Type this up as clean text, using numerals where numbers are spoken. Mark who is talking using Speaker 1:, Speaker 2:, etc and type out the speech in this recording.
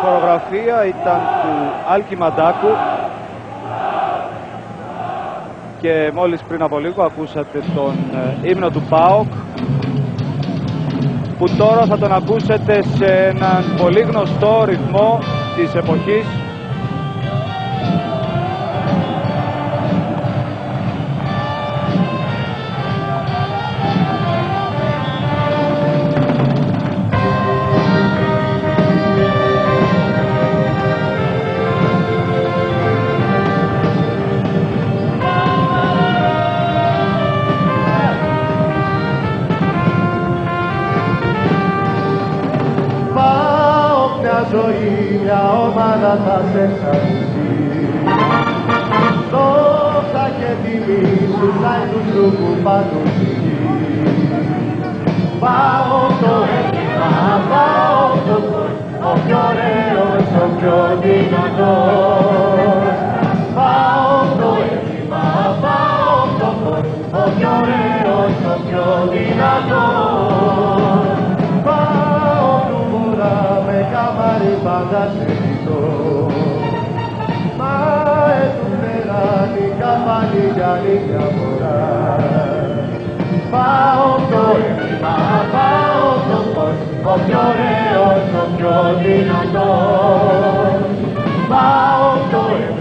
Speaker 1: χορογραφία ήταν του Άλκη Μαντάκου και μόλις πριν από λίγο ακούσατε τον ύμνο του ΠΑΟΚ, που τώρα θα τον ακούσετε σε έναν πολύ γνωστό ρυθμό της εποχής.
Speaker 2: Ζωή, μια ομάδα θα σε χαριστεί. Δόξα και τιμή στους άϊτους του που πάντουν στη γη. Πάω το έγκλημα, πάω το φως, ο πιο ωραίος, ο πιο δυνατός. Πάω το έγκλημα, πάω το φως, ο πιο ωραίος, ο πιο δυνατός. Καμάρι πάντα σε ζητώ. Μα έτουν νεράνι καμπάνι για άλλη μια φορά. Πάω το έγκλημα, πάω το φως, ο πιο ωραίος, ο πιο δυνατός. Πάω το έγκλημα.